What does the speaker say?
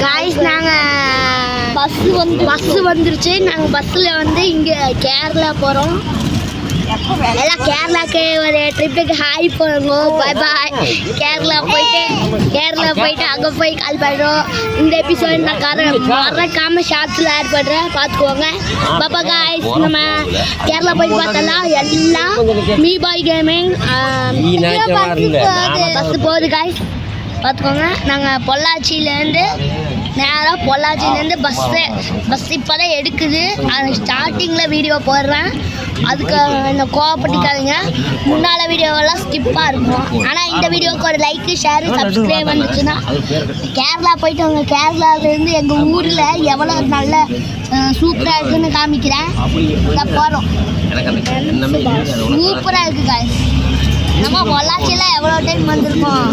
Guys நாங்கள் bus வந்துருச்சு. நாங்கள் பஸ்ஸில் வந்து இங்கே கேரளா போகிறோம். எல்லாம் கேரளாக்கு ஒரு ட்ரிப்புக்கு ஹாய் போடுங்க. பாய் பாய். கேரளா போயிட்டு அங்கே போய் கால் பண்ணுறோம். இந்த எபிசோடு நான் மறக்காமல் ஷார்ட்ஸில் ஆட் பண்ணுறேன், பார்த்துக்கோங்க. பாப்பா காய்ஸ், நம்ம கேரளா போய் பார்த்தலாம். எல்லாம் மீ பாய் கேமிங் பஸ்ஸு போகுது காய்ஸ், பார்த்துக்கோங்க. நாங்கள் பொள்ளாச்சியிலேருந்து பஸ் இப்போ தான் எடுக்குது. அது ஸ்டார்டிங்கில் வீடியோ போடுறேன், அதுக்கு என்ன கோவப்பட்டுக்காதீங்க. முன்னால் வீடியோவெல்லாம் ஸ்கிப்பாக இருக்கும். ஆனால் இந்த வீடியோவுக்கு ஒரு லைக்கு ஷேரு சப்ஸ்கிரைப் வந்துச்சுன்னா கேரளா போயிட்டு அவங்க கேரளாவிலேருந்து எங்கள் ஊரில் எவ்வளோ நல்ல சூப்பராக இருக்குதுன்னு காமிக்கிறேன். இதை போகிறோம். சூப்பராக இருக்குது காய்ஸ். நம்ம பொள்ளாச்சியில் எவ்வளோ டைம் வந்திருக்கோம்.